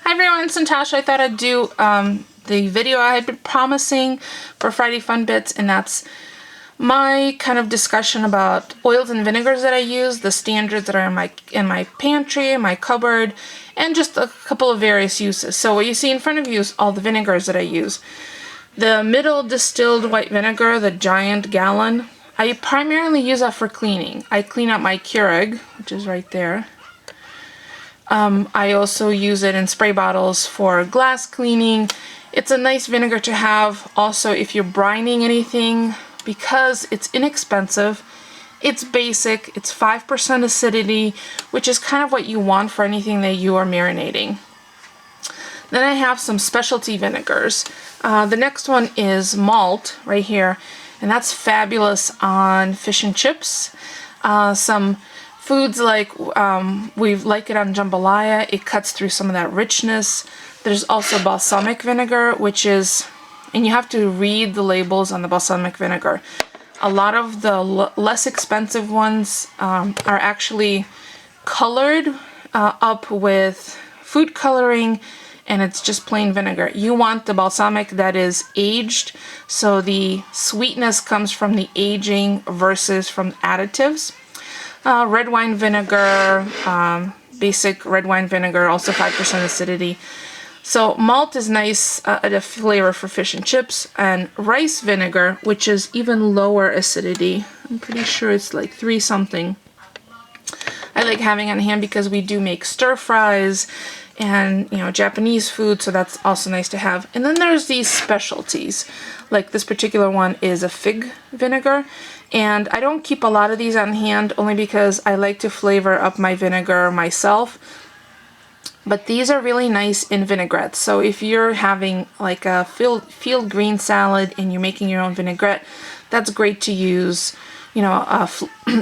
Hi everyone, it's Natasha. I thought I'd do the video I had been promising for Friday Funbits, and that's my kind of discussion about oils and vinegars that I use, the standards that are in my pantry, in my cupboard, and just a couple of various uses. So what you see in front of you is all the vinegars that I use. The middle distilled white vinegar, the giant gallon, I primarily use that for cleaning. I clean up my Keurig, which is right there. I also use it in spray bottles for glass cleaning. It's a nice vinegar to have also if you're brining anything, because it's inexpensive, it's basic, it's 5% acidity, which is kind of what you want for anything that you are marinating. Then I have some specialty vinegars. The next one is malt right here, and that's fabulous on fish and chips. Some foods like we like it on jambalaya, it cuts through some of that richness. There's also balsamic vinegar, which is, and you have to read the labels on the balsamic vinegar. A lot of the less expensive ones are actually colored up with food coloring, and it's just plain vinegar. You want the balsamic that is aged, so the sweetness comes from the aging versus from additives. Red wine vinegar, basic red wine vinegar, also 5% acidity. So malt is nice, a flavor for fish and chips, and rice vinegar, which is even lower acidity. I'm pretty sure it's like 3 something. I like having on hand because we do make stir fries and, you know, Japanese food, so that's also nice to have. And then there's these specialties, like this particular one is a fig vinegar, and I don't keep a lot of these on hand only because I like to flavor up my vinegar myself. But these are really nice in vinaigrettes. So if you're having like a field green salad and you're making your own vinaigrette, that's great to use, you know,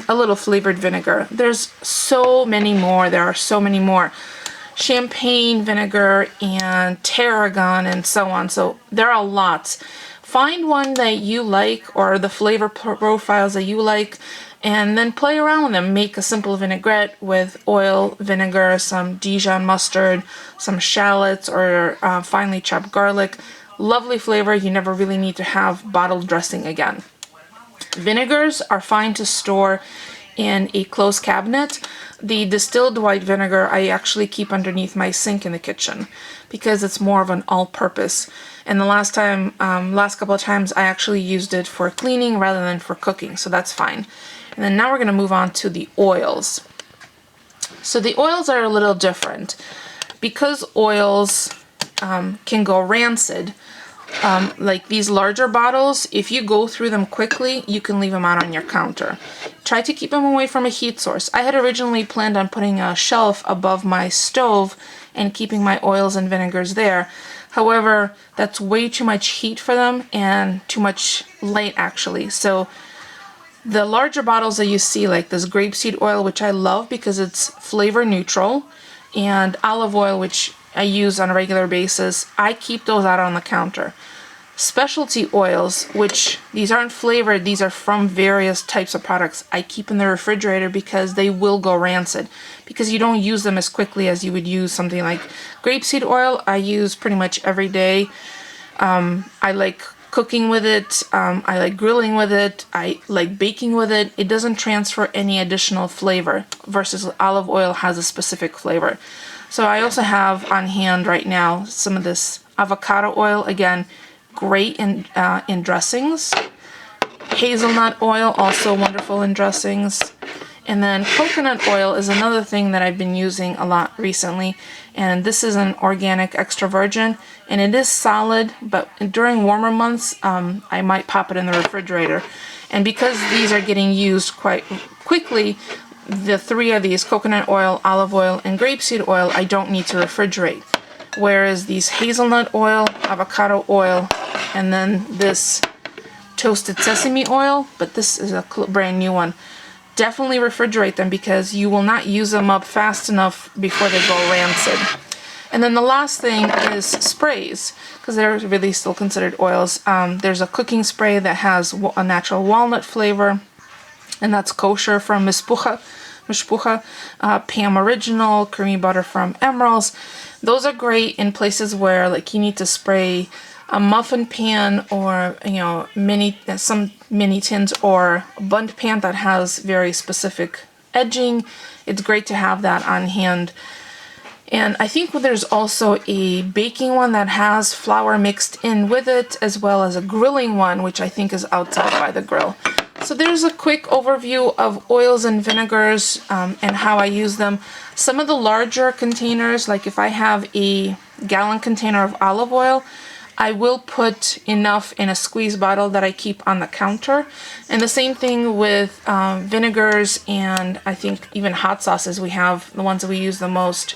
a little flavored vinegar. There's so many more. There are so many more. Champagne vinegar and tarragon and so on. So there are lots. Find one that you like or the flavor profiles that you like, and then play around with them. Make a simple vinaigrette with oil, vinegar, some Dijon mustard, some shallots, or finely chopped garlic. Lovely flavor. You never really need to have bottled dressing again. Vinegars are fine to store in a closed cabinet. The distilled white vinegar I actually keep underneath my sink in the kitchen because it's more of an all-purpose. And the last couple of times I actually used it for cleaning rather than for cooking, so that's fine. And then now we're going to move on to the oils. So the oils are a little different. Because oils can go rancid, like these larger bottles, if you go through them quickly, you can leave them out on your counter. Try to keep them away from a heat source. I had originally planned on putting a shelf above my stove and keeping my oils and vinegars there. However, that's way too much heat for them and too much light actually. So the larger bottles that you see, like this grapeseed oil, which I love because it's flavor neutral, and olive oil, which I use on a regular basis, I keep those out on the counter. Specialty oils, which these aren't flavored, these are from various types of products, I keep in the refrigerator because they will go rancid, because you don't use them as quickly as you would use something like grapeseed oil. I use pretty much every day. I like cooking with it, I like grilling with it, I like baking with it. It doesn't transfer any additional flavor versus olive oil has a specific flavor. So I also have on hand right now some of this avocado oil, again, great in dressings. Hazelnut oil, also wonderful in dressings. And then coconut oil is another thing that I've been using a lot recently, and this is an organic extra virgin, and it is solid, but during warmer months I might pop it in the refrigerator. And because these are getting used quite quickly, the 3 of these, coconut oil, olive oil, and grapeseed oil, I don't need to refrigerate. Whereas these hazelnut oil, avocado oil, and then this toasted sesame oil, but this is a brand new one, definitely refrigerate them because you will not use them up fast enough before they go rancid. And then the last thing is sprays, because they're really still considered oils. There's a cooking spray that has a natural walnut flavor, and that's kosher from Mishpucha, Pam Original, creamy butter from Emerald's. Those are great in places where like you need to spray a muffin pan, or some mini tins, or a bundt pan that has very specific edging. It's great to have that on hand. And I think there's also a baking one that has flour mixed in with it, as well as a grilling one, which I think is outside by the grill. So there's a quick overview of oils and vinegars and how I use them. Some of the larger containers, like if I have a gallon container of olive oil, I will put enough in a squeeze bottle that I keep on the counter. And the same thing with vinegars, and I think even hot sauces. We have the ones that we use the most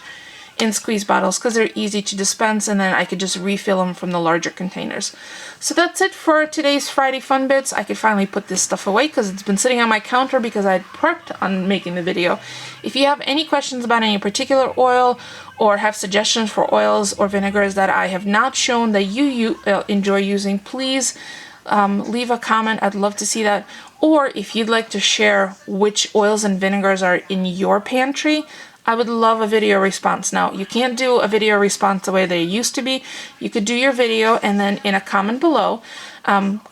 in squeeze bottles because they're easy to dispense, and then I could just refill them from the larger containers. So that's it for today's Friday Fun Bits. I could finally put this stuff away because it's been sitting on my counter because I'd prepped on making the video. If you have any questions about any particular oil, or have suggestions for oils or vinegars that I have not shown that you enjoy using, please leave a comment. I'd love to see that. Or if you'd like to share which oils and vinegars are in your pantry, I would love a video response. Now, you can't do a video response the way they used to be. You could do your video and then in a comment below,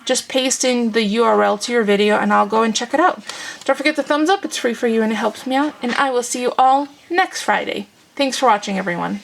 just paste in the URL to your video and I'll go and check it out. Don't forget the thumbs up. It's free for you and it helps me out. And I will see you all next Friday. Thanks for watching, everyone.